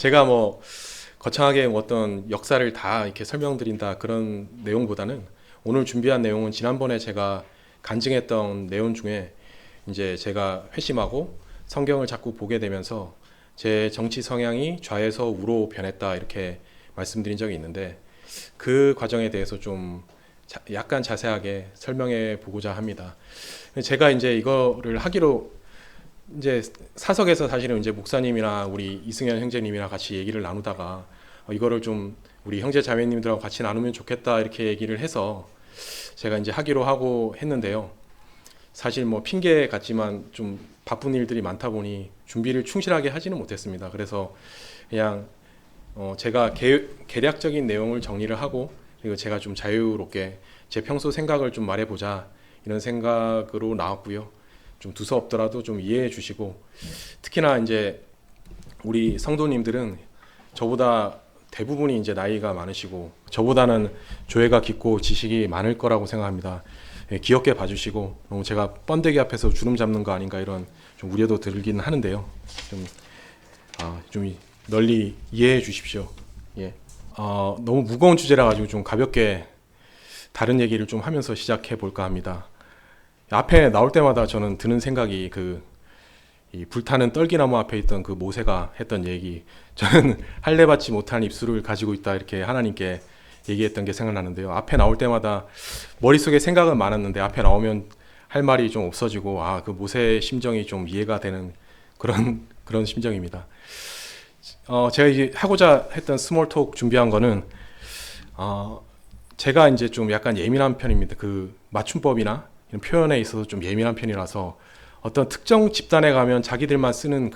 제가 뭐 거창하게 뭐 어떤 역사를 다 이렇게 설명드린다 그런 내용보다는 오늘 준비한 내용은 지난번에 제가 간증했던 내용 중에 이제 제가 회심하고 성경을 자꾸 보게 되면서 제 정치 성향이 좌에서 우로 변했다 이렇게 말씀드린 적이 있는데 그 과정에 대해서 좀 약간 자세하게 설명해 보고자 합니다. 제가 이제 이거를 하기로 이제 사석에서 사실은 이제 목사님이나 우리 이승현 형제님이랑 같이 얘기를 나누다가 이거를 좀 우리 형제 자매님들하고 같이 나누면 좋겠다 이렇게 얘기를 해서 제가 이제 하기로 하고 했는데요. 사실 뭐 핑계 같지만 좀 바쁜 일들이 많다 보니 준비를 충실하게 하지는 못했습니다. 그래서 그냥 제가 개략적인 내용을 정리를 하고 그리고 제가 좀 자유롭게 제 평소 생각을 좀 말해보자 이런 생각으로 나왔고요. 좀 두서없더라도 좀 이해해 주시고 특히나 이제 우리 성도님들은 저보다 대부분이 이제 나이가 많으시고 저보다는 조예가 깊고 지식이 많을 거라고 생각합니다. 귀엽게 봐주시고 너무 제가 번데기 앞에서 주름 잡는 거 아닌가 이런 좀 우려도 들긴 하는데요. 좀 널리 이해해 주십시오. 예. 너무 무거운 주제라 가지고 좀 가볍게 다른 얘기를 좀 하면서 시작해 볼까 합니다. 앞에 나올 때마다 저는 드는 생각이 이 불타는 떨기나무 앞에 있던 그 모세가 했던 얘기, 저는 할례 받지 못한 입술을 가지고 있다 이렇게 하나님께 얘기했던 게 생각나는데요. 앞에 나올 때마다 머릿속에 생각은 많았는데 앞에 나오면 할 말이 좀 없어지고 그 모세의 심정이 좀 이해가 되는 그런 심정입니다. 제가 이제 하고자 했던 스몰톡 준비한 거는 제가 이제 좀 약간 예민한 편입니다. 그 맞춤법이나 이런 표현에 있어서 좀 예민한 편이라서 어떤 특정 집단에 가면 자기들만 쓰는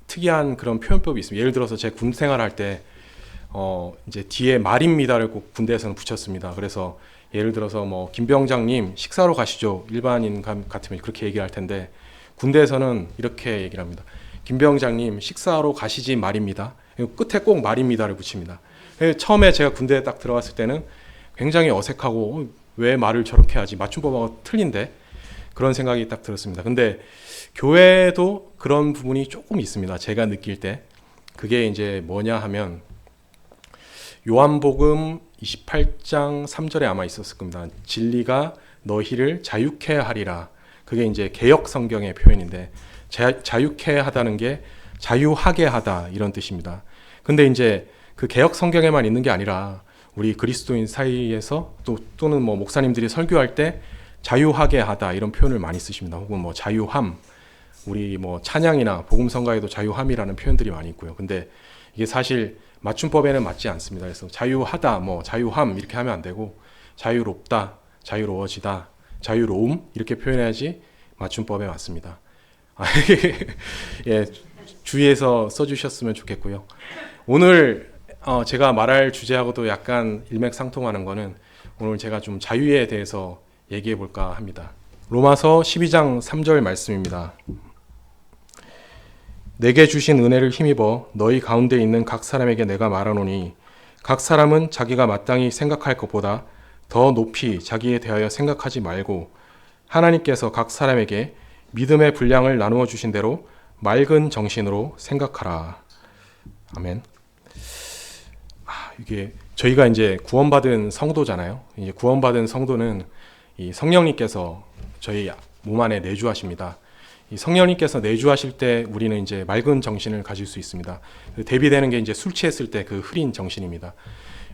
특이한 그런 표현법이 있습니다. 예를 들어서 제 군 생활할 때 이제 뒤에 말입니다를 꼭 군대에서는 붙였습니다. 그래서 예를 들어서 뭐 김병장님 식사로 가시죠. 일반인 같으면 그렇게 얘기할 텐데 군대에서는 이렇게 얘기를 합니다. 김병장님 식사로 가시지 말입니다. 끝에 꼭 말입니다를 붙입니다. 처음에 제가 군대에 딱 들어갔을 때는 굉장히 어색하고 왜 말을 저렇게 하지? 맞춤법하고 틀린데? 그런 생각이 딱 들었습니다. 근데 교회도 그런 부분이 조금 있습니다. 제가 느낄 때. 그게 이제 뭐냐 하면 요한복음 28장 3절에 아마 있었을 겁니다. 진리가 너희를 자유케 하리라. 그게 이제 개역 성경의 표현인데 자유케 하다는 게 자유하게 하다 이런 뜻입니다. 근데 이제 그 개역 성경에만 있는 게 아니라 우리 그리스도인 사이에서 또는 뭐 목사님들이 설교할 때 자유하게 하다 이런 표현을 많이 쓰십니다. 혹은 뭐 자유함, 우리 뭐 찬양이나 복음성가에도 자유함이라는 표현들이 많이 있고요. 근데 이게 사실 맞춤법에는 맞지 않습니다. 그래서 자유하다, 뭐 자유함 이렇게 하면 안 되고 자유롭다, 자유로워지다, 자유로움 이렇게 표현해야지 맞춤법에 맞습니다. 예, 주의해서 써주셨으면 좋겠고요. 오늘 제가 말할 주제하고도 약간 일맥상통하는 거는 오늘 제가 좀 자유에 대해서 얘기해 볼까 합니다. 로마서 12장 3절 말씀입니다. 내게 주신 은혜를 힘입어 너희 가운데 있는 각 사람에게 내가 말하노니 각 사람은 자기가 마땅히 생각할 것보다 더 높이 자기에 대하여 생각하지 말고 하나님께서 각 사람에게 믿음의 분량을 나누어 주신 대로 맑은 정신으로 생각하라. 아멘. 이게 저희가 이제 구원받은 성도잖아요. 이제 구원받은 성도는 이 성령님께서 저희 몸 안에 내주하십니다. 이 성령님께서 내주하실 때 우리는 이제 맑은 정신을 가질 수 있습니다. 대비되는 게 이제 술 취했을 때 그 흐린 정신입니다.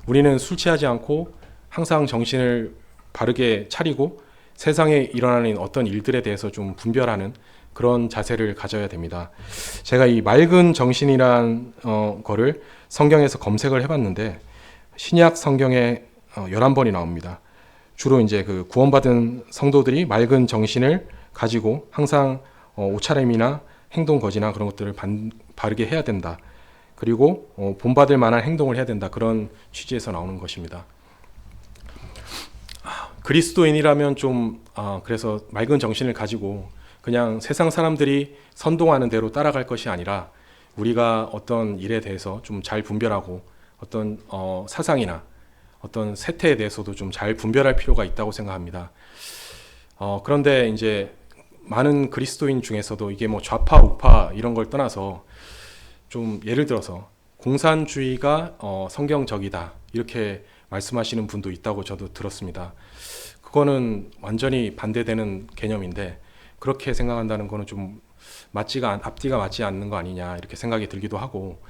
우리는 술 취하지 않고 항상 정신을 바르게 차리고 세상에 일어나는 어떤 일들에 대해서 좀 분별하는 그런 자세를 가져야 됩니다. 제가 이 맑은 정신이란 거를 성경에서 검색을 해봤는데 신약 성경에 11번이 나옵니다. 주로 이제 그 구원받은 성도들이 맑은 정신을 가지고 항상 옷차림이나 행동 거지나 그런 것들을 바르게 해야 된다. 그리고 본받을 만한 행동을 해야 된다. 그런 취지에서 나오는 것입니다. 그리스도인이라면 좀 그래서 맑은 정신을 가지고 그냥 세상 사람들이 선동하는 대로 따라갈 것이 아니라 우리가 어떤 일에 대해서 좀 잘 분별하고 어떤 사상이나 어떤 세태에 대해서도 좀 잘 분별할 필요가 있다고 생각합니다. 그런데 이제 많은 그리스도인 중에서도 이게 뭐 좌파 우파 이런 걸 떠나서 좀 예를 들어서 공산주의가 성경적이다 이렇게 말씀하시는 분도 있다고 저도 들었습니다. 그거는 완전히 반대되는 개념인데 그렇게 생각한다는 거는 좀 앞뒤가 맞지 않는 거 아니냐 이렇게 생각이 들기도 하고,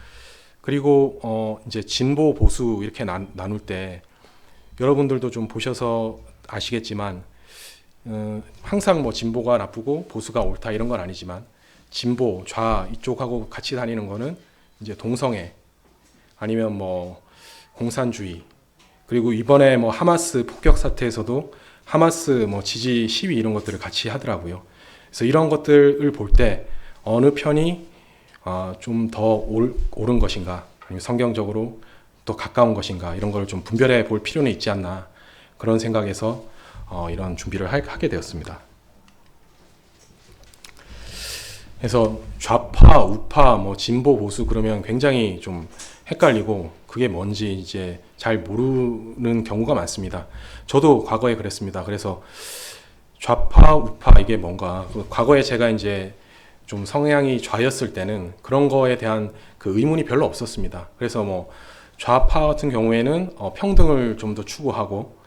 그리고 이제 진보 보수 이렇게 나눌 때 여러분들도 좀 보셔서 아시겠지만 항상 뭐 진보가 나쁘고 보수가 옳다 이런 건 아니지만 진보 좌 이쪽하고 같이 다니는 거는 이제 동성애 아니면 뭐 공산주의, 그리고 이번에 뭐 하마스 폭격 사태에서도 하마스 뭐 지지 시위 이런 것들을 같이 하더라고요. 그래서 이런 것들을 볼 때 어느 편이 좀 더 옳은 것인가 아니면 성경적으로 또 가까운 것인가 이런 걸 좀 분별해 볼 필요는 있지 않나, 그런 생각에서 이런 준비를 하게 되었습니다. 그래서 좌파, 우파, 뭐 진보, 보수 그러면 굉장히 좀 헷갈리고 그게 뭔지 이제 잘 모르는 경우가 많습니다. 저도 과거에 그랬습니다. 그래서 좌파, 우파 이게 뭔가, 과거에 제가 이제 좀 성향이 좌였을 때는 그런 거에 대한 그 의문이 별로 없었습니다. 그래서 뭐 좌파 같은 경우에는 평등을 좀 더 추구하고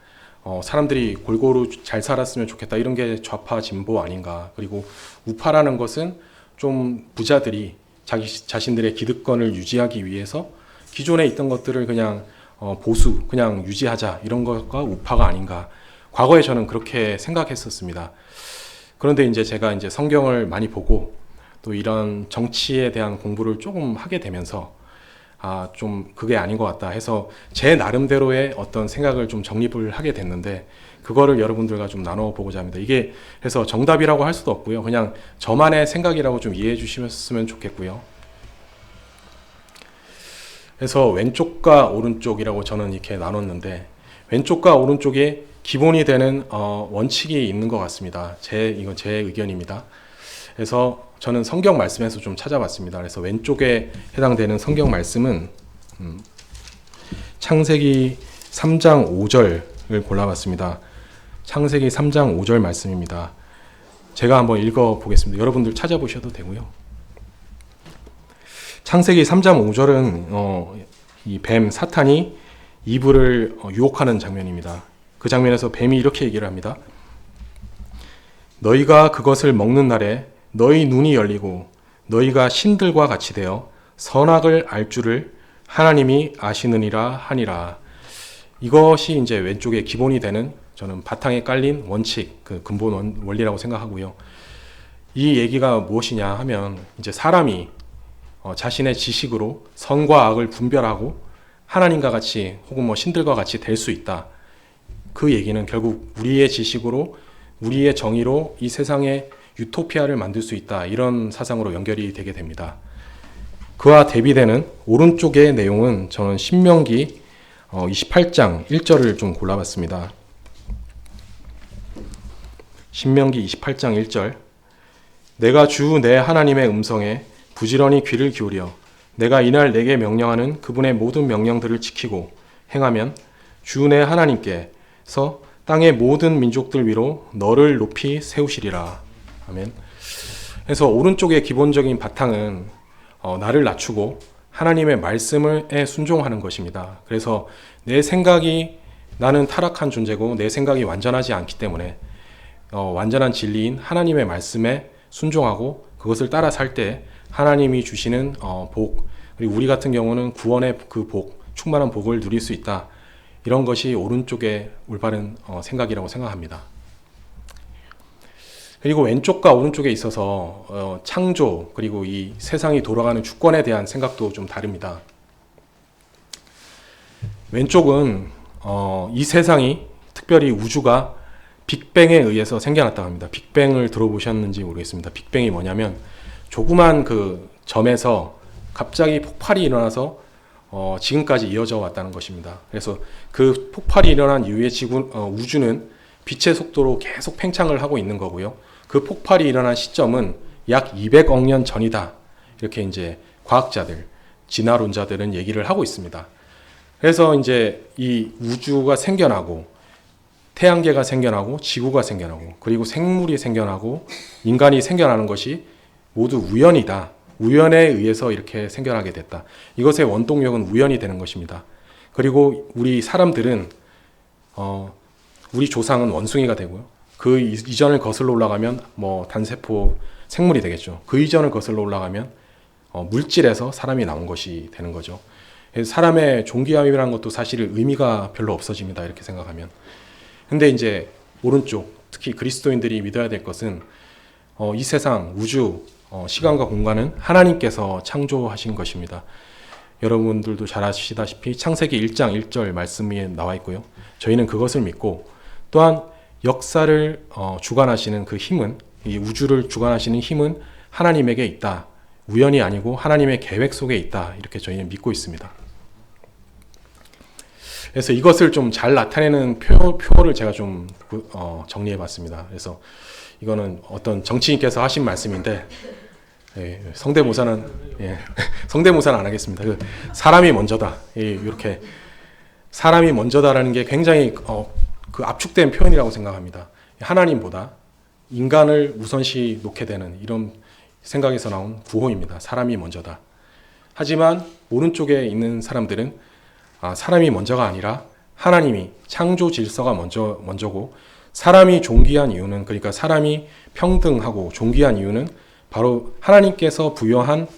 사람들이 골고루 잘 살았으면 좋겠다 이런 게 좌파 진보 아닌가. 그리고 우파라는 것은 좀 부자들이 자신들의 기득권을 유지하기 위해서 기존에 있던 것들을 그냥 보수 그냥 유지하자 이런 것과 우파가 아닌가. 과거에 저는 그렇게 생각했었습니다. 그런데 이제 제가 이제 성경을 많이 보고 또 이런 정치에 대한 공부를 조금 하게 되면서 좀 그게 아닌 것 같다 해서 제 나름대로의 어떤 생각을 좀 정립을 하게 됐는데, 그거를 여러분들과 좀 나눠보고자 합니다. 이게 그래서 정답이라고 할 수도 없고요. 그냥 저만의 생각이라고 좀 이해해 주시면 좋겠고요. 그래서 왼쪽과 오른쪽이라고 저는 이렇게 나눴는데, 왼쪽과 오른쪽에 기본이 되는 원칙이 있는 것 같습니다. 이건 제 의견입니다. 그래서 저는 성경 말씀에서 좀 찾아봤습니다. 그래서 왼쪽에 해당되는 성경 말씀은 창세기 3장 5절을 골라봤습니다. 창세기 3장 5절 말씀입니다. 제가 한번 읽어보겠습니다. 여러분들 찾아보셔도 되고요. 창세기 3장 5절은 이 뱀 사탄이 이브를 유혹하는 장면입니다. 그 장면에서 뱀이 이렇게 얘기를 합니다. 너희가 그것을 먹는 날에 너희 눈이 열리고 너희가 신들과 같이 되어 선악을 알 줄을 하나님이 아시느니라 하니라. 이것이 이제 왼쪽에 기본이 되는, 저는 바탕에 깔린 원칙, 그 근본 원리라고 생각하고요. 이 얘기가 무엇이냐 하면 이제 사람이 자신의 지식으로 선과 악을 분별하고 하나님과 같이 혹은 뭐 신들과 같이 될 수 있다. 그 얘기는 결국 우리의 지식으로 우리의 정의로 이 세상에 유토피아를 만들 수 있다, 이런 사상으로 연결이 되게 됩니다. 그와 대비되는 오른쪽의 내용은 저는 신명기 28장 1절을 좀 골라봤습니다. 신명기 28장 1절. 내가 주 내 하나님의 음성에 부지런히 귀를 기울여 내가 이날 내게 명령하는 그분의 모든 명령들을 지키고 행하면 주 내 하나님께서 땅의 모든 민족들 위로 너를 높이 세우시리라. 아멘. 그래서 오른쪽의 기본적인 바탕은 나를 낮추고 하나님의 말씀에 순종하는 것입니다. 그래서 나는 타락한 존재고 내 생각이 완전하지 않기 때문에 완전한 진리인 하나님의 말씀에 순종하고 그것을 따라 살 때 하나님이 주시는 복, 그리고 우리 같은 경우는 구원의 그 복, 충만한 복을 누릴 수 있다. 이런 것이 오른쪽의 올바른 생각이라고 생각합니다. 그리고 왼쪽과 오른쪽에 있어서 창조, 그리고 이 세상이 돌아가는 주권에 대한 생각도 좀 다릅니다. 왼쪽은 이 세상이, 특별히 우주가 빅뱅에 의해서 생겨났다고 합니다. 빅뱅을 들어보셨는지 모르겠습니다. 빅뱅이 뭐냐면 조그만 그 점에서 갑자기 폭발이 일어나서 지금까지 이어져 왔다는 것입니다. 그래서 그 폭발이 일어난 이후에 우주는 빛의 속도로 계속 팽창을 하고 있는 거고요. 그 폭발이 일어난 시점은 약 200억 년 전이다. 이렇게 이제 과학자들, 진화론자들은 얘기를 하고 있습니다. 그래서 이제 이 우주가 생겨나고 태양계가 생겨나고 지구가 생겨나고 그리고 생물이 생겨나고 인간이 생겨나는 것이 모두 우연이다. 우연에 의해서 이렇게 생겨나게 됐다. 이것의 원동력은 우연이 되는 것입니다. 그리고 우리 사람들은 우리 조상은 원숭이가 되고요. 그 이전을 거슬러 올라가면 뭐 단세포 생물이 되겠죠. 그 이전을 거슬러 올라가면 물질에서 사람이 나온 것이 되는 거죠. 사람의 존귀함이라는 것도 사실 의미가 별로 없어집니다. 이렇게 생각하면. 근데 이제 오른쪽, 특히 그리스도인들이 믿어야 될 것은 이 세상, 우주, 시간과 공간은 하나님께서 창조하신 것입니다. 여러분들도 잘 아시다시피 창세기 1장 1절 말씀이 나와 있고요. 저희는 그것을 믿고 또한 역사를 주관하시는 그 힘은, 이 우주를 주관하시는 힘은 하나님에게 있다. 우연이 아니고 하나님의 계획 속에 있다. 이렇게 저희는 믿고 있습니다. 그래서 이것을 좀 잘 나타내는 표를 제가 좀 정리해 봤습니다. 그래서 이거는 어떤 정치인께서 하신 말씀인데, 예, 성대모사는 안 하겠습니다. 사람이 먼저다. 이렇게 사람이 먼저다라는 게 굉장히 그 압축된 표현이라고 생각합니다. 하나님보다 인간을 우선시 놓게 되는 이런 생각에서 나온 구호입니다. 사람이 먼저다. 하지만 오른쪽에 있는 사람들은 사람이 먼저가 아니라 하나님이 창조 질서가 먼저고 사람이 존귀한 이유는, 그러니까 사람이 평등하고 존귀한 이유는 바로 하나님께서 부여한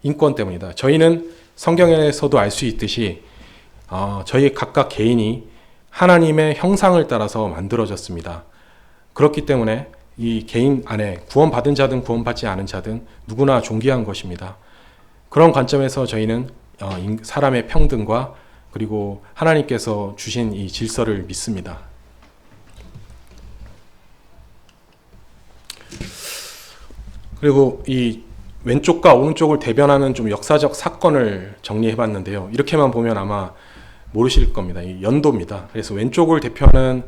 인권 때문이다. 저희는 성경에서도 알 수 있듯이 저희 각각 개인이 하나님의 형상을 따라서 만들어졌습니다. 그렇기 때문에 이 개인 안에 구원받은 자든 구원받지 않은 자든 누구나 존귀한 것입니다. 그런 관점에서 저희는 사람의 평등과 그리고 하나님께서 주신 이 질서를 믿습니다. 그리고 이 왼쪽과 오른쪽을 대변하는 좀 역사적 사건을 정리해 봤는데요. 이렇게만 보면 아마 모르실 겁니다. 이 연도입니다. 그래서 왼쪽을 대표하는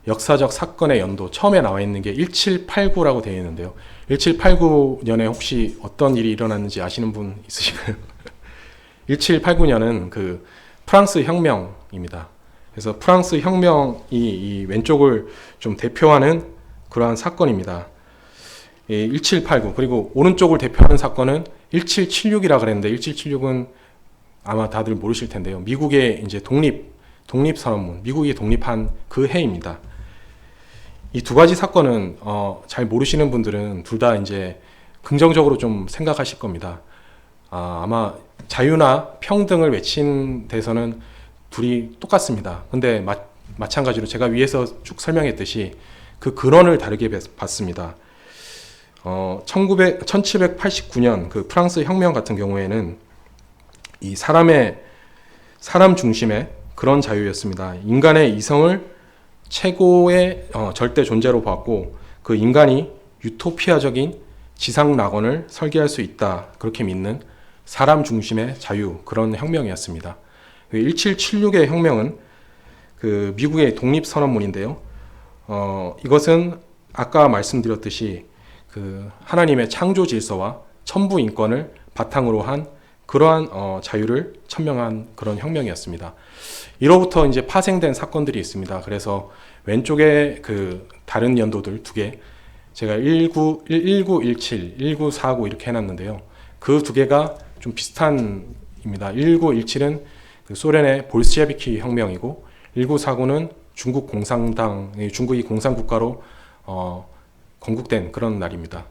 역사적 사건의 연도, 처음에 나와 있는 게 1789라고 되어 있는데요. 1789년에 혹시 어떤 일이 일어났는지 아시는 분 있으신가요? 1789년은 그 프랑스 혁명입니다. 그래서 프랑스 혁명이 이 왼쪽을 좀 대표하는 그러한 사건입니다. 1789, 그리고 오른쪽을 대표하는 사건은 1776이라 그랬는데 1776은 아마 다들 모르실 텐데요. 미국의 이제 독립선언문, 미국이 독립한 그 해입니다. 이 두 가지 사건은 잘 모르시는 분들은 둘 다 이제 긍정적으로 좀 생각하실 겁니다. 아마 자유나 평등을 외친 데서는 둘이 똑같습니다. 근데 마찬가지로 제가 위에서 쭉 설명했듯이 그 근원을 다르게 봤습니다. 1789년 그 프랑스 혁명 같은 경우에는 이 사람 중심의 그런 자유였습니다. 인간의 이성을 최고의 절대 존재로 봤고 그 인간이 유토피아적인 지상 낙원을 설계할 수 있다, 그렇게 믿는 사람 중심의 자유, 그런 혁명이었습니다. 1776의 혁명은 그 미국의 독립선언문인데요. 이것은 아까 말씀드렸듯이 그 하나님의 창조 질서와 천부 인권을 바탕으로 한 그러한 자유를 천명한 그런 혁명이었습니다. 이로부터 이제 파생된 사건들이 있습니다. 그래서 왼쪽에 그 다른 연도들 두 개, 제가 1917, 1949 이렇게 해놨는데요. 그 두 개가 좀 비슷한입니다. 1917은 그 소련의 볼셰비키 혁명이고 1949는 중국이 공산국가로 건국된 그런 날입니다.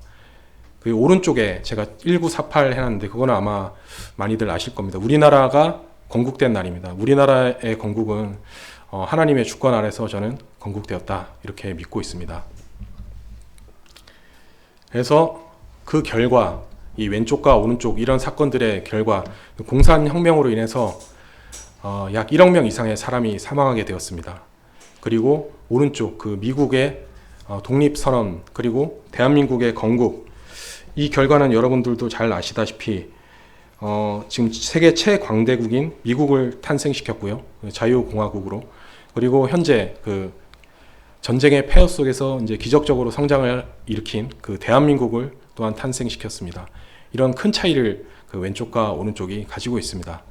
그 오른쪽에 제가 1948 해놨는데 그거는 아마 많이들 아실 겁니다. 우리나라가 건국된 날입니다. 우리나라의 건국은 하나님의 주권 아래서 저는 건국되었다, 이렇게 믿고 있습니다. 그래서 그 결과, 이 왼쪽과 오른쪽 이런 사건들의 결과, 공산혁명으로 인해서 약 1억 명 이상의 사람이 사망하게 되었습니다. 그리고 오른쪽 그 미국의 독립선언, 그리고 대한민국의 건국, 이 결과는 여러분들도 잘 아시다시피 지금 세계 최광대국인 미국을 탄생시켰고요. 자유공화국으로. 그리고 현재 그 전쟁의 폐허 속에서 이제 기적적으로 성장을 일으킨 그 대한민국을 또한 탄생시켰습니다. 이런 큰 차이를 그 왼쪽과 오른쪽이 가지고 있습니다.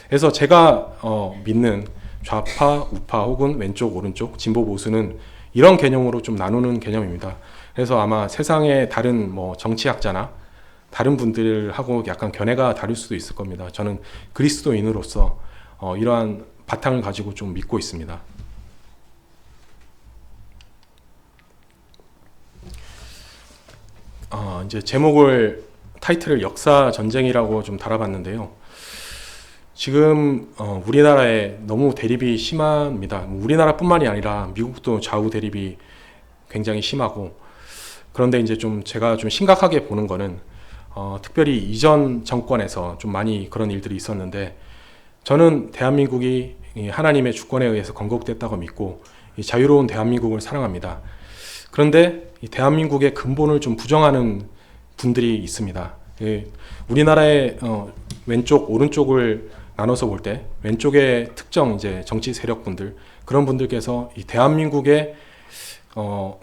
그래서 제가 믿는 좌파, 우파 혹은 왼쪽, 오른쪽, 진보, 보수는 이런 개념으로 좀 나누는 개념입니다. 그래서 아마 세상의 다른 정치학자나 다른 분들하고 약간 견해가 다를 수도 있을 겁니다. 저는 그리스도인으로서 이러한 바탕을 가지고 좀 믿고 있습니다. 이제 제목을 타이틀을 역사 전쟁이라고 좀 달아봤는데요. 지금 우리나라에 너무 대립이 심합니다. 우리나라뿐만이 아니라 미국도 좌우 대립이 굉장히 심하고, 그런데 이제 좀 제가 좀 심각하게 보는 거는 특별히 이전 정권에서 좀 많이 그런 일들이 있었는데, 저는 대한민국이 하나님의 주권에 의해서 건국됐다고 믿고 이 자유로운 대한민국을 사랑합니다. 그런데 이 대한민국의 근본을 좀 부정하는 분들이 있습니다. 우리나라의 왼쪽 오른쪽을 나눠서 볼 때 왼쪽의 특정 이제 정치 세력분들, 그런 분들께서 이 대한민국의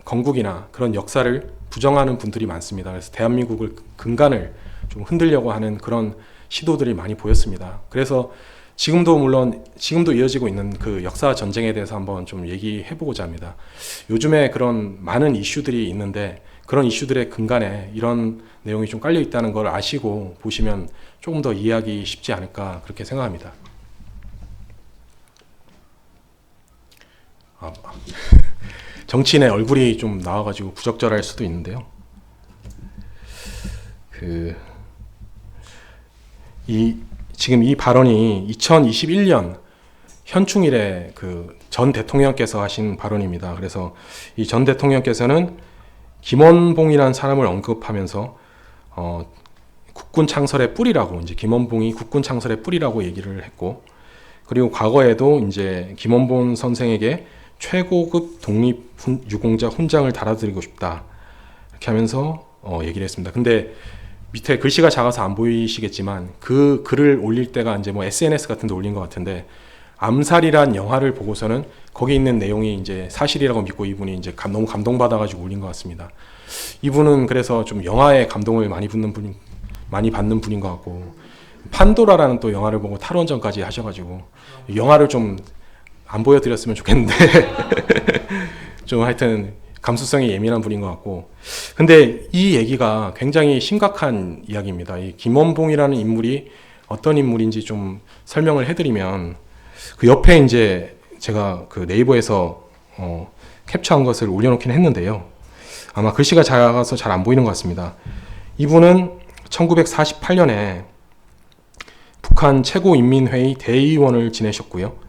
건국이나 그런 역사를 부정하는 분들이 많습니다. 그래서 대한민국을 근간을 좀 흔들려고 하는 그런 시도들이 많이 보였습니다. 그래서 지금도 이어지고 있는 그 역사 전쟁에 대해서 한번 좀 얘기해 보고자 합니다. 요즘에 그런 많은 이슈들이 있는데, 그런 이슈들의 근간에 이런 내용이 좀 깔려 있다는 걸 아시고 보시면 조금 더 이해하기 쉽지 않을까, 그렇게 생각합니다. 정치인의 얼굴이 좀 나와가지고 부적절할 수도 있는데요. 지금 이 발언이 2021년 현충일에 그 전 대통령께서 하신 발언입니다. 그래서 이 전 대통령께서는 김원봉이라는 사람을 언급하면서 국군 창설의 뿌리라고, 이제 김원봉이 국군 창설의 뿌리라고 얘기를 했고, 그리고 과거에도 이제 김원봉 선생에게 최고급 독립유공자 훈장을 달아드리고 싶다, 이렇게 하면서 얘기를 했습니다. 근데 밑에 글씨가 작아서 안 보이시겠지만 그 글을 올릴 때가 이제 뭐 SNS 같은 데 올린 것 같은데, 암살이란 영화를 보고서는 거기 있는 내용이 이제 사실이라고 믿고 이분이 이제 너무 감동받아가지고 올린 것 같습니다. 이분은 그래서 좀 영화에 감동을 많이 받는 분인 것 같고, 판도라라는 또 영화를 보고 탈원전까지 하셔가지고 영화를 좀 안 보여드렸으면 좋겠는데 좀 하여튼 감수성이 예민한 분인 것 같고, 근데 이 얘기가 굉장히 심각한 이야기입니다. 이 김원봉이라는 인물이 어떤 인물인지 좀 설명을 해드리면, 그 옆에 이제 제가 그 네이버에서 캡처한 것을 올려놓긴 했는데요. 아마 글씨가 작아서 잘 안 보이는 것 같습니다. 이분은 1948년에 북한 최고인민회의 대의원을 지내셨고요.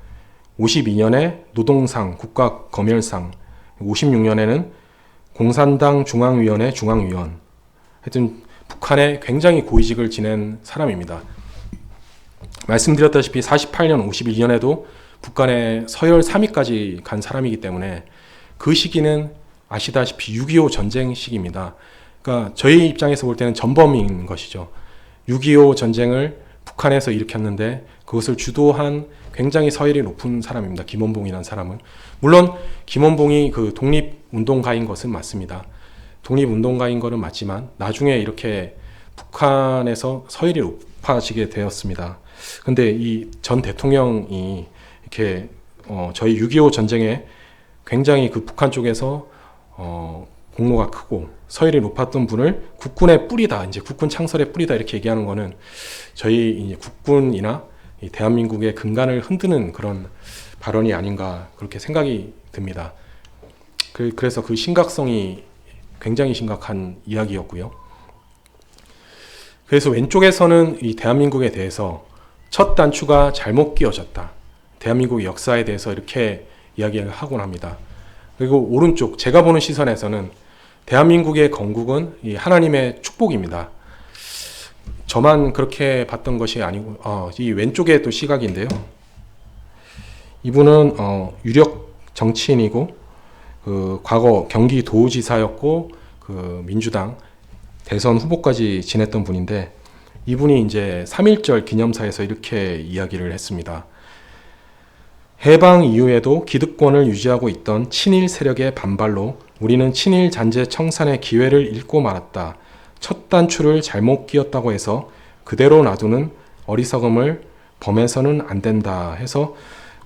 52년에 노동상, 국가검열상, 56년에는 공산당 중앙위원회 중앙위원, 하여튼 북한에 굉장히 고위직을 지낸 사람입니다. 말씀드렸다시피 48년, 51년에도 북한에 서열 3위까지 간 사람이기 때문에 그 시기는 아시다시피 6.25 전쟁 시기입니다. 그러니까 저희 입장에서 볼 때는 전범인 것이죠. 6.25 전쟁을 북한에서 일으켰는데 그것을 주도한 굉장히 서열이 높은 사람입니다. 김원봉이라는 사람은. 물론 김원봉이 그 독립운동가인 것은 맞습니다. 독립운동가인 것은 맞지만 나중에 이렇게 북한에서 서열이 높아지게 되었습니다. 근데 이 전 대통령이 이렇게 저희 6.25 전쟁에 굉장히 그 북한 쪽에서 공로가 크고 서열이 높았던 분을 국군의 뿌리다, 이제 국군 창설의 뿌리다, 이렇게 얘기하는 거는 저희 이제 국군이나 이 대한민국의 근간을 흔드는 그런 발언이 아닌가, 그렇게 생각이 듭니다. 그래서 그 심각성이 굉장히 심각한 이야기였고요. 그래서 왼쪽에서는 이 대한민국에 대해서 첫 단추가 잘못 끼워졌다, 대한민국의 역사에 대해서 이렇게 이야기를 하곤 합니다. 그리고 오른쪽 제가 보는 시선에서는 대한민국의 건국은 이 하나님의 축복입니다. 저만 그렇게 봤던 것이 아니고, 이 왼쪽에 또 시각인데요. 이분은 유력 정치인이고, 그 과거 경기도지사였고, 그 민주당 대선 후보까지 지냈던 분인데, 이분이 이제 3.1절 기념사에서 이렇게 이야기를 했습니다. 해방 이후에도 기득권을 유지하고 있던 친일 세력의 반발로 우리는 친일 잔재 청산의 기회를 잃고 말았다. 첫 단추를 잘못 끼웠다고 해서 그대로 놔두는 어리석음을 범해서는 안 된다 해서,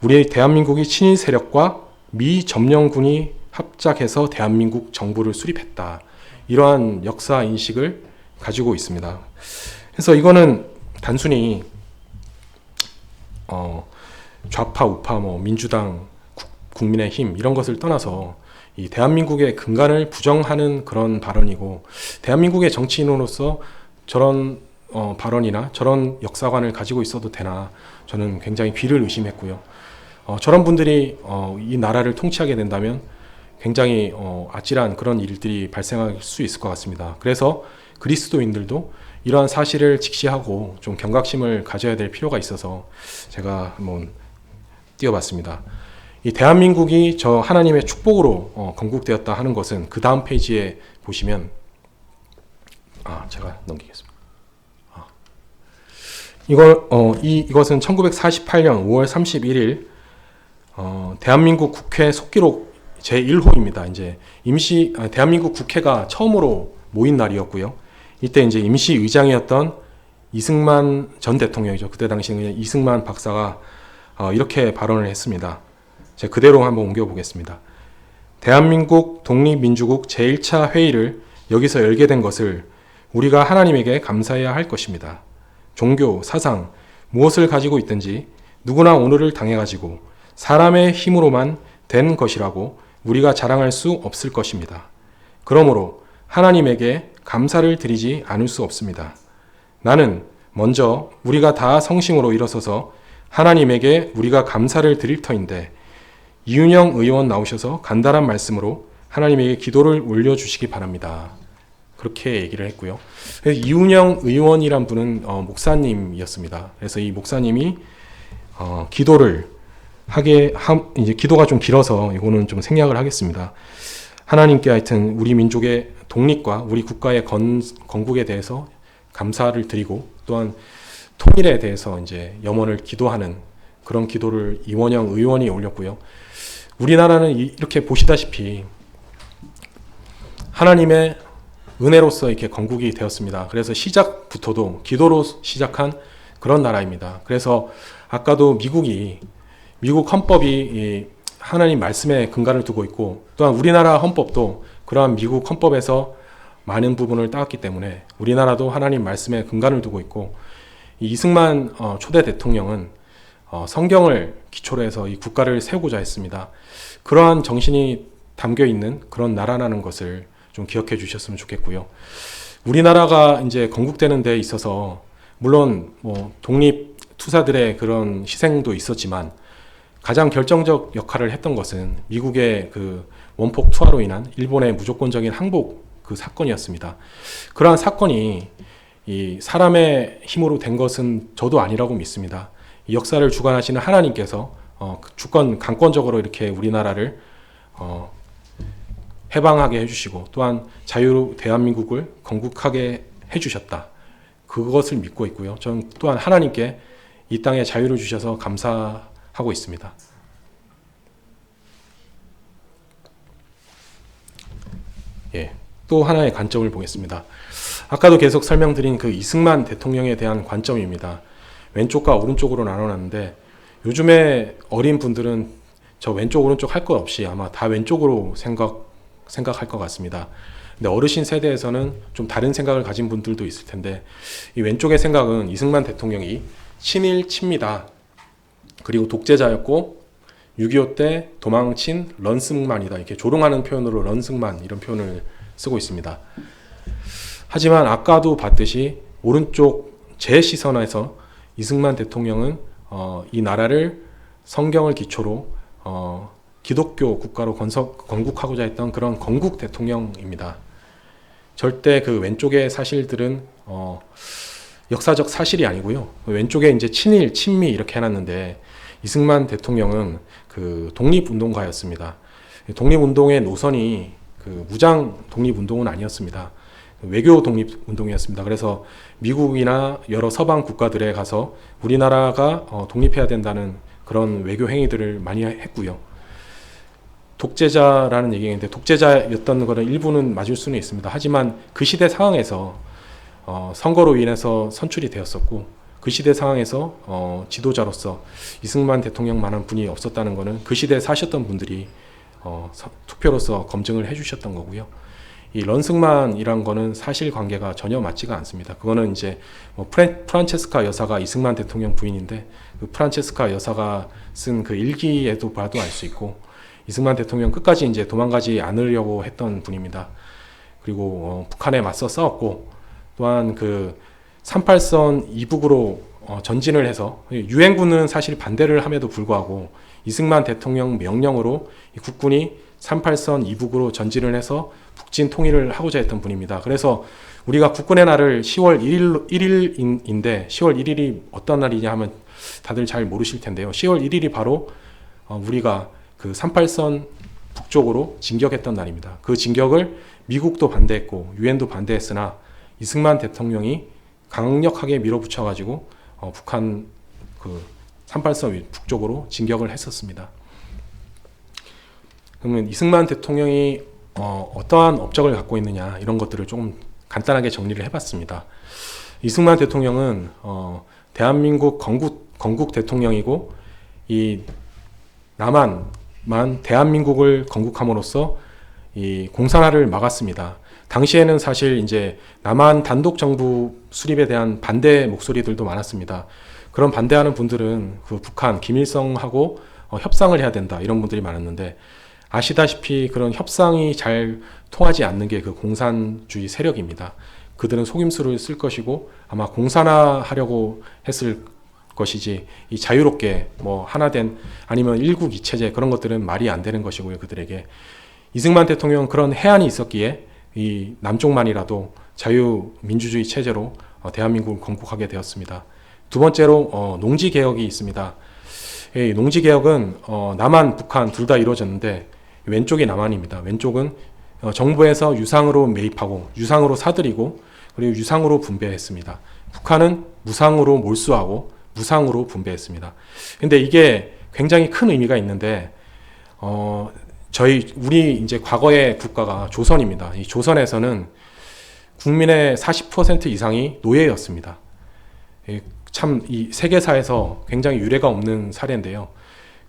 우리 대한민국이 친일 세력과 미 점령군이 합작해서 대한민국 정부를 수립했다, 이러한 역사 인식을 가지고 있습니다. 그래서 이거는 단순히 좌파, 우파, 민주당, 국민의힘 이런 것을 떠나서 이 대한민국의 근간을 부정하는 그런 발언이고, 대한민국의 정치인으로서 저런 발언이나 저런 역사관을 가지고 있어도 되나, 저는 굉장히 귀를 의심했고요. 저런 분들이 이 나라를 통치하게 된다면 굉장히 아찔한 그런 일들이 발생할 수 있을 것 같습니다. 그래서 그리스도인들도 이러한 사실을 직시하고 좀 경각심을 가져야 될 필요가 있어서 제가 한번 띄워봤습니다. 이 대한민국이 저 하나님의 축복으로 건국되었다 하는 것은 그 다음 페이지에 보시면, 제가 넘기겠습니다. 이것은 1948년 5월 31일 대한민국 국회 속기록 제1호입니다. 이제 대한민국 국회가 처음으로 모인 날이었고요. 이때 이제 임시 의장이었던 이승만 전 대통령이죠. 그때 당시에 이승만 박사가 이렇게 발언을 했습니다. 제가 그대로 한번 옮겨보겠습니다. 대한민국 독립민주국 제1차 회의를 여기서 열게 된 것을 우리가 하나님에게 감사해야 할 것입니다. 종교, 사상, 무엇을 가지고 있든지 누구나 오늘을 당해가지고 사람의 힘으로만 된 것이라고 우리가 자랑할 수 없을 것입니다. 그러므로 하나님에게 감사를 드리지 않을 수 없습니다. 나는 먼저 우리가 다 성심으로 일어서서 하나님에게 우리가 감사를 드릴 터인데, 이윤영 의원 나오셔서 간단한 말씀으로 하나님에게 기도를 올려주시기 바랍니다. 그렇게 얘기를 했고요. 이윤영 의원이란 분은 목사님이었습니다. 그래서 이 목사님이 기도를 이제 기도가 좀 길어서 이거는 좀 생략을 하겠습니다. 하나님께 하여튼 우리 민족의 독립과 우리 국가의 건국에 대해서 감사를 드리고, 또한 통일에 대해서 이제 염원을 기도하는 그런 기도를 이원영 의원이 올렸고요. 우리나라는 이렇게 보시다시피 하나님의 은혜로서 이렇게 건국이 되었습니다. 그래서 시작부터도 기도로 시작한 그런 나라입니다. 그래서 아까도 미국 헌법이 하나님 말씀에 근간을 두고 있고, 또한 우리나라 헌법도 그러한 미국 헌법에서 많은 부분을 따왔기 때문에 우리나라도 하나님 말씀에 근간을 두고 있고, 이승만 초대 대통령은 성경을 기초로 해서 이 국가를 세우고자 했습니다. 그러한 정신이 담겨 있는 그런 나라라는 것을 좀 기억해 주셨으면 좋겠고요. 우리나라가 이제 건국되는 데 있어서 물론 독립 투사들의 그런 희생도 있었지만, 가장 결정적 역할을 했던 것은 미국의 그 원폭 투하로 인한 일본의 무조건적인 항복 그 사건이었습니다. 그러한 사건이 이 사람의 힘으로 된 것은 저도 아니라고 믿습니다. 이 역사를 주관하시는 하나님께서 주권 강권적으로 이렇게 우리나라를 해방하게 해주시고, 또한 자유로 대한민국을 건국하게 해주셨다. 그것을 믿고 있고요. 저는 또한 하나님께 이 땅에 자유를 주셔서 감사하고 있습니다. 또 하나의 관점을 보겠습니다. 아까도 계속 설명드린 그 이승만 대통령에 대한 관점입니다. 왼쪽과 오른쪽으로 나눠놨는데, 요즘에 어린 분들은 저 왼쪽 오른쪽 할 것 없이 아마 다 왼쪽으로 생각할 것 같습니다. 근데 어르신 세대에서는 좀 다른 생각을 가진 분들도 있을 텐데, 이 왼쪽의 생각은 이승만 대통령이 친일 친미다, 그리고 독재자였고 6.25 때 도망친 런승만이다, 이렇게 조롱하는 표현으로 런승만 이런 표현을 쓰고 있습니다. 하지만 아까도 봤듯이 오른쪽 제 시선에서 이승만 대통령은 이 나라를 성경을 기초로 기독교 국가로 건국하고자 했던 그런 건국 대통령입니다. 절대 그 왼쪽의 사실들은 역사적 사실이 아니고요. 왼쪽에 이제 친일, 친미 이렇게 해놨는데, 이승만 대통령은 그 독립운동가였습니다. 독립운동의 노선이 그 무장 독립운동은 아니었습니다. 외교 독립운동이었습니다. 그래서 미국이나 여러 서방 국가들에 가서 우리나라가 독립해야 된다는 그런 외교 행위들을 많이 했고요. 독재자라는 얘기인데, 독재자였던 거는 일부는 맞을 수는 있습니다. 하지만 그 시대 상황에서 선거로 인해서 선출이 되었었고, 그 시대 상황에서 지도자로서 이승만 대통령만한 분이 없었다는 것은 그 시대에 사셨던 분들이 투표로서 검증을 해주셨던 거고요. 이 런승만이란 거는 사실관계가 전혀 맞지가 않습니다. 그거는 이제 뭐 프란체스카 여사가 이승만 대통령 부인인데 그 프란체스카 여사가 쓴 그 일기에도 봐도 알 수 있고 이승만 대통령 끝까지 이제 도망가지 않으려고 했던 분입니다. 그리고 북한에 맞서 싸웠고 또한 그 38선 이북으로 전진을 해서 유엔군은 사실 반대를 함에도 불구하고 이승만 대통령 명령으로 국군이 38선 이북으로 전진을 해서 북진 통일을 하고자 했던 분입니다. 그래서 우리가 국군의 날을 10월 1일인데 10월 1일이 어떤 날이냐 하면 다들 잘 모르실 텐데요. 10월 1일이 바로 우리가 그 38선 북쪽으로 진격했던 날입니다. 그 진격을 미국도 반대했고 유엔도 반대했으나 이승만 대통령이 강력하게 밀어붙여가지고 북한 그 38선 북쪽으로 진격을 했었습니다. 그러면 이승만 대통령이 어떠한 업적을 갖고 있느냐 이런 것들을 조금 간단하게 정리를 해봤습니다. 이승만 대통령은 대한민국 건국 대통령이고 이 남한만 대한민국을 건국함으로써 이 공산화를 막았습니다. 당시에는 사실 이제 남한 단독 정부 수립에 대한 반대 목소리들도 많았습니다. 그런 반대하는 분들은 그 북한 김일성하고 협상을 해야 된다 이런 분들이 많았는데 아시다시피 그런 협상이 잘 통하지 않는 게 그 공산주의 세력입니다. 그들은 속임수를 쓸 것이고 아마 공산화하려고 했을 것이지 이 자유롭게 뭐 하나된 아니면 일국이체제 그런 것들은 말이 안 되는 것이고요. 그들에게 이승만 대통령 그런 해안이 있었기에 이 남쪽만이라도 자유민주주의 체제로 대한민국을 건국하게 되었습니다. 두 번째로 농지개혁이 있습니다. 이 농지개혁은 남한, 북한 둘 다 이루어졌는데 왼쪽이 남한입니다. 왼쪽은 정부에서 유상으로 매입하고 유상으로 사들이고 그리고 유상으로 분배했습니다. 북한은 무상으로 몰수하고 무상으로 분배했습니다. 근데 이게 굉장히 큰 의미가 있는데 우리 이제 과거의 국가가 조선입니다. 이 조선에서는 국민의 40% 이상이 노예였습니다. 참 이 세계사에서 굉장히 유례가 없는 사례인데요.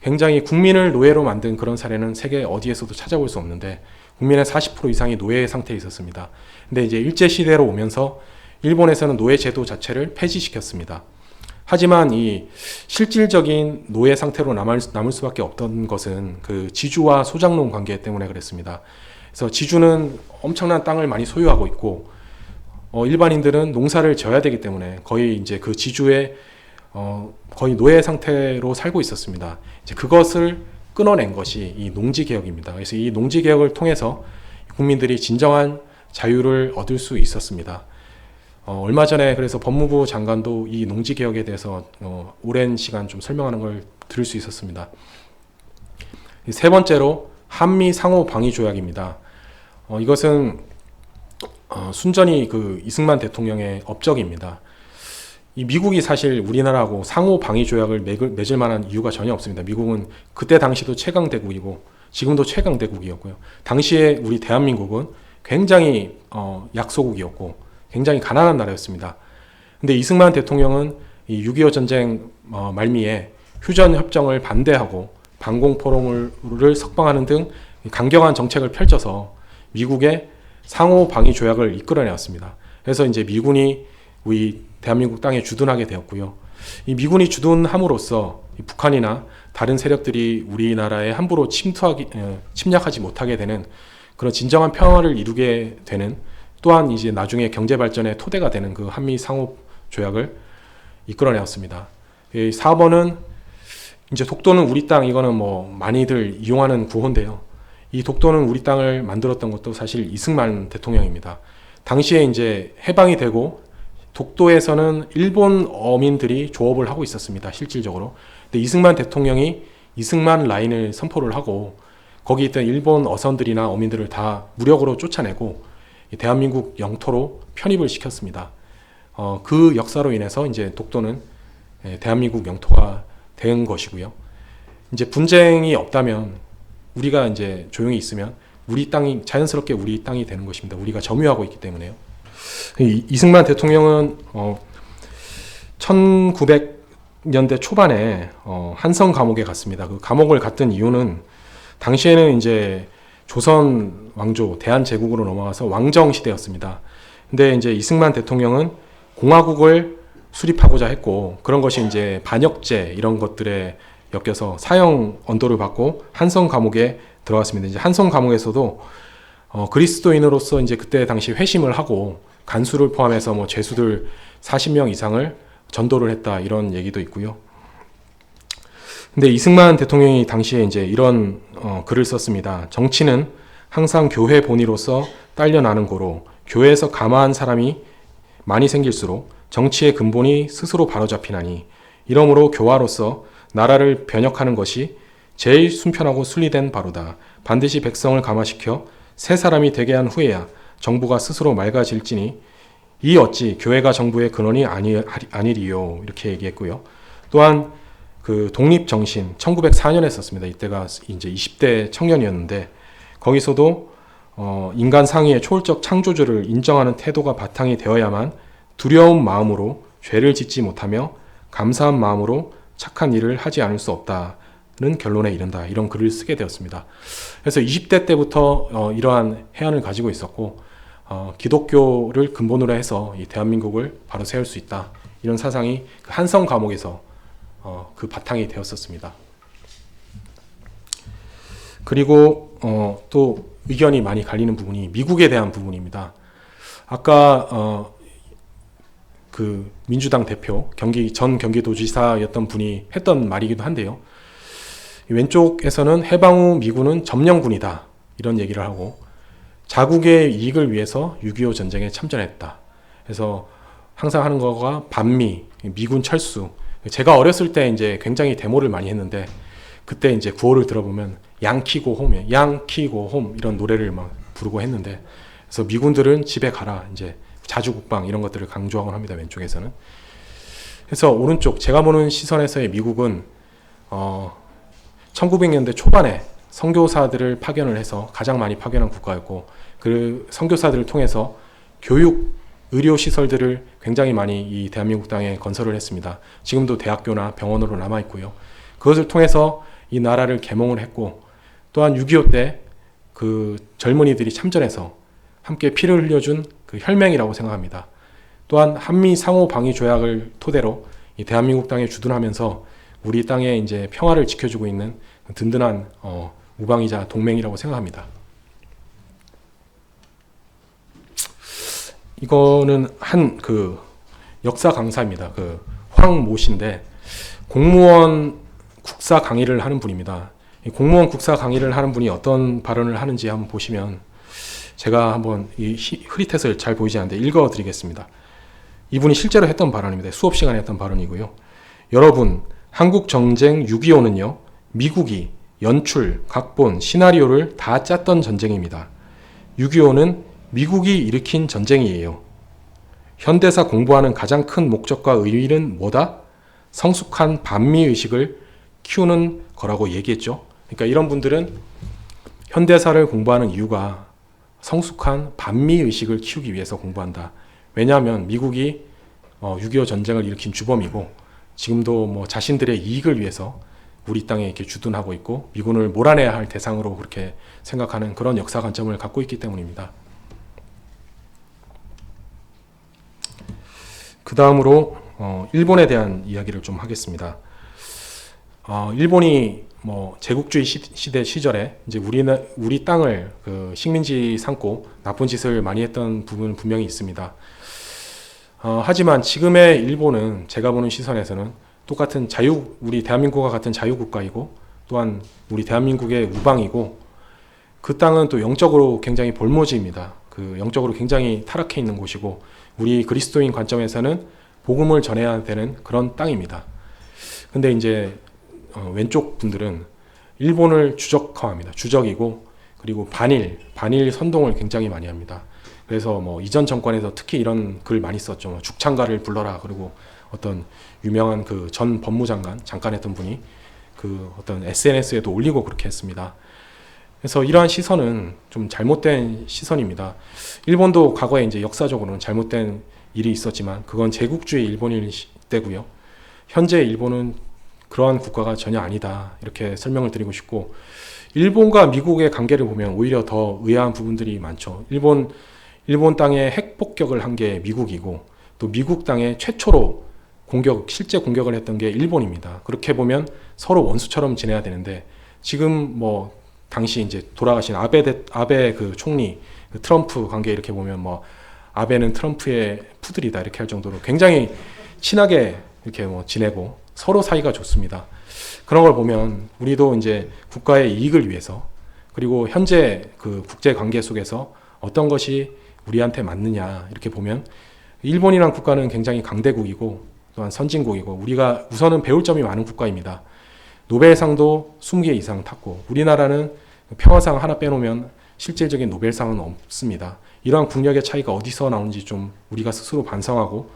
굉장히 국민을 노예로 만든 그런 사례는 세계 어디에서도 찾아볼 수 없는데 국민의 40% 이상이 노예 상태에 있었습니다. 근데 이제 일제시대로 오면서 일본에서는 노예 제도 자체를 폐지시켰습니다. 하지만 이 실질적인 노예 상태로 남을 수밖에 없던 것은 그 지주와 소장농 관계 때문에 그랬습니다. 그래서 지주는 엄청난 땅을 많이 소유하고 있고 일반인들은 농사를 져야 되기 때문에 거의 이제 그 지주의 거의 노예 상태로 살고 있었습니다. 이제 그것을 끊어낸 것이 이 농지개혁입니다. 그래서 이 농지개혁을 통해서 국민들이 진정한 자유를 얻을 수 있었습니다. 얼마 전에 그래서 법무부 장관도 이 농지개혁에 대해서 오랜 시간 좀 설명하는 걸 들을 수 있었습니다. 세 번째로 한미 상호 방위 조약입니다. 이것은 순전히 그 이승만 대통령의 업적입니다. 이 미국이 사실 우리나라하고 상호 방위 조약을 맺을 만한 이유가 전혀 없습니다. 미국은 그때 당시도 최강 대국이고 지금도 최강 대국이었고요. 당시에 우리 대한민국은 굉장히 약소국이었고 굉장히 가난한 나라였습니다. 근데 이승만 대통령은 이 6.25 전쟁 말미에 휴전 협정을 반대하고 방공포로를 석방하는 등 강경한 정책을 펼쳐서 미국의 상호 방위 조약을 이끌어내었습니다. 그래서 이제 미군이 우리 대한민국 땅에 주둔하게 되었고요. 이 미군이 주둔함으로써 북한이나 다른 세력들이 우리나라에 함부로 침략하지 못하게 되는 그런 진정한 평화를 이루게 되는 또한 이제 나중에 경제 발전의 토대가 되는 그 한미 상호 조약을 이끌어내었습니다. 4번은 이제 독도는 우리 땅 이거는 뭐 많이들 이용하는 구호인데요. 이 독도는 우리 땅을 만들었던 것도 사실 이승만 대통령입니다. 당시에 이제 해방이 되고 독도에서는 일본 어민들이 조업을 하고 있었습니다. 실질적으로. 근데 이승만 대통령이 이승만 라인을 선포를 하고 거기 있던 일본 어선들이나 어민들을 다 무력으로 쫓아내고 대한민국 영토로 편입을 시켰습니다. 그 역사로 인해서 이제 독도는 대한민국 영토가 된 것이고요. 이제 분쟁이 없다면 우리가 이제 조용히 있으면 우리 땅이 자연스럽게 우리 땅이 되는 것입니다. 우리가 점유하고 있기 때문에요. 이승만 대통령은 1900년대 초반에 한성 감옥에 갔습니다. 그 감옥을 갔던 이유는 당시에는 이제 조선 왕조 대한제국으로 넘어가서 왕정 시대였습니다. 근데 이제 이승만 대통령은 공화국을 수립하고자 했고, 그런 것이 이제 반역죄 이런 것들에 엮여서 사형 언도를 받고 한성 감옥에 들어갔습니다. 이제 한성 감옥에서도 그리스도인으로서 이제 그때 당시 회심을 하고 간수를 포함해서 뭐 죄수들 40명 이상을 전도를 했다, 이런 얘기도 있고요. 근데 이승만 대통령이 당시에 이제 이런 글을 썼습니다. 정치는 항상 교회 본위로서 딸려나는 고로 교회에서 감화한 사람이 많이 생길수록 정치의 근본이 스스로 바로잡히나니, 이러므로 교화로서 나라를 변혁하는 것이 제일 순편하고 순리된 바로다. 반드시 백성을 감화시켜 새 사람이 되게 한 후에야 정부가 스스로 맑아질지니 이 어찌 교회가 정부의 근원이 아니리요. 이렇게 얘기했고요. 또한 그 독립정신 1904년에 썼습니다. 이때가 이제 20대 청년이었는데, 거기서도 인간 상위의 초월적 창조주를 인정하는 태도가 바탕이 되어야만 두려운 마음으로 죄를 짓지 못하며 감사한 마음으로 착한 일을 하지 않을 수 없다는 결론에 이른다, 이런 글을 쓰게 되었습니다. 그래서 20대 때부터 이러한 해안을 가지고 있었고, 기독교를 근본으로 해서 이 대한민국을 바로 세울 수 있다, 이런 사상이 그 한성 감옥에서 그 바탕이 되었었습니다. 그리고 또 의견이 많이 갈리는 부분이 미국에 대한 부분입니다. 아까 그 민주당 대표, 전 경기도지사였던 분이 했던 말이기도 한데요. 왼쪽에서는 해방 후 미군은 점령군이다, 이런 얘기를 하고, 자국의 이익을 위해서 6.25 전쟁에 참전했다. 그래서 항상 하는 거가 반미, 미군 철수. 제가 어렸을 때 이제 굉장히 데모를 많이 했는데, 그때 이제 구호를 들어보면 양키고 홈에 양키고 홈 이런 노래를 막 부르고 했는데, 그래서 미군들은 집에 가라, 이제 자주국방 이런 것들을 강조하곤 합니다. 왼쪽에서는. 그래서 오른쪽 제가 보는 시선에서의 미국은 1900년대 초반에 선교사들을 파견을 해서 가장 많이 파견한 국가였고, 그 선교사들을 통해서 교육, 의료 시설들을 굉장히 많이 이 대한민국 땅에 건설을 했습니다. 지금도 대학교나 병원으로 남아 있고요. 그것을 통해서 이 나라를 계몽을 했고, 또한 6.25 때 그 젊은이들이 참전해서 함께 피를 흘려준 그 혈맹이라고 생각합니다. 또한 한미 상호 방위 조약을 토대로 이 대한민국 땅에 주둔하면서 우리 땅에 이제 평화를 지켜주고 있는 든든한 우방이자 동맹이라고 생각합니다. 이거는 한 그 역사 강사입니다. 그 황모 씨인데, 공무원 국사 강의를 하는 분입니다. 이 공무원 국사 강의를 하는 분이 어떤 발언을 하는지 한번 보시면, 제가 한번 이 흐릿해서 잘 보이지 않는데 읽어드리겠습니다. 이분이 실제로 했던 발언입니다. 수업 시간에 했던 발언이고요. 여러분, 한국 정쟁 6.25는요, 미국이 연출, 각본, 시나리오를 다 짰던 전쟁입니다. 6.25는 미국이 일으킨 전쟁이에요. 현대사 공부하는 가장 큰 목적과 의의는 뭐다? 성숙한 반미의식을 키우는 거라고 얘기했죠. 그러니까 이런 분들은 현대사를 공부하는 이유가 성숙한 반미의식을 키우기 위해서 공부한다. 왜냐하면 미국이 6.25 전쟁을 일으킨 주범이고, 지금도 뭐 자신들의 이익을 위해서 우리 땅에 이렇게 주둔하고 있고, 미군을 몰아내야 할 대상으로 그렇게 생각하는 그런 역사 관점을 갖고 있기 때문입니다. 그 다음으로 일본에 대한 이야기를 좀 하겠습니다. 일본이 뭐 제국주의 시대 시절에 이제 우리 땅을 그 식민지 삼고 나쁜 짓을 많이 했던 부분은 분명히 있습니다. 하지만 지금의 일본은 제가 보는 시선에서는 똑같은 우리 대한민국과 같은 자유국가이고, 또한 우리 대한민국의 우방이고, 그 땅은 또 영적으로 굉장히 볼모지입니다. 그 영적으로 굉장히 타락해 있는 곳이고, 우리 그리스도인 관점에서는 복음을 전해야 되는 그런 땅입니다. 근데 이제 왼쪽 분들은 일본을 주적화합니다. 주적이고, 그리고 반일 선동을 굉장히 많이 합니다. 그래서 뭐 이전 정권에서 특히 이런 글 많이 썼죠. 뭐 죽창가를 불러라. 그리고 어떤 유명한 그 전 법무장관 장관했던 분이 그 어떤 SNS에도 올리고 그렇게 했습니다. 그래서 이러한 시선은 좀 잘못된 시선입니다. 일본도 과거에 이제 역사적으로는 잘못된 일이 있었지만, 그건 제국주의 일본일 때고요. 현재 일본은 그러한 국가가 전혀 아니다, 이렇게 설명을 드리고 싶고, 일본과 미국의 관계를 보면 오히려 더 의아한 부분들이 많죠. 일본 땅에 핵 폭격을 한 게 미국이고 또 미국 땅에 최초로 실제 공격을 했던 게 일본입니다. 그렇게 보면 서로 원수처럼 지내야 되는데 지금 뭐 당시 이제 돌아가신 아베 그 총리 그 트럼프 관계 이렇게 보면 뭐 아베는 트럼프의 푸들이다 이렇게 할 정도로 굉장히 친하게 이렇게 뭐 지내고 서로 사이가 좋습니다. 그런 걸 보면 우리도 이제 국가의 이익을 위해서 그리고 현재 그 국제 관계 속에서 어떤 것이 우리한테 맞느냐 이렇게 보면 일본이란 국가는 굉장히 강대국이고 또한 선진국이고 우리가 우선은 배울 점이 많은 국가입니다. 노벨상도 20개 이상 탔고 우리나라는 평화상 하나 빼놓으면 실질적인 노벨상은 없습니다. 이러한 국력의 차이가 어디서 나오는지 좀 우리가 스스로 반성하고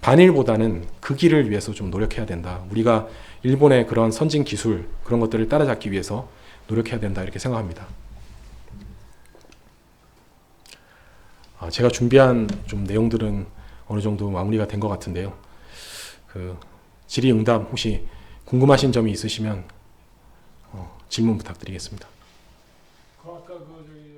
반일보다는 그 길을 위해서 좀 노력해야 된다. 우리가 일본의 그런 선진 기술 그런 것들을 따라잡기 위해서 노력해야 된다 이렇게 생각합니다. 제가 준비한 좀 내용들은 어느 정도 마무리가 된 것 같은데요. 그 질의응답 혹시 궁금하신 점이 있으시면 질문 부탁드리겠습니다. 아까 그 저기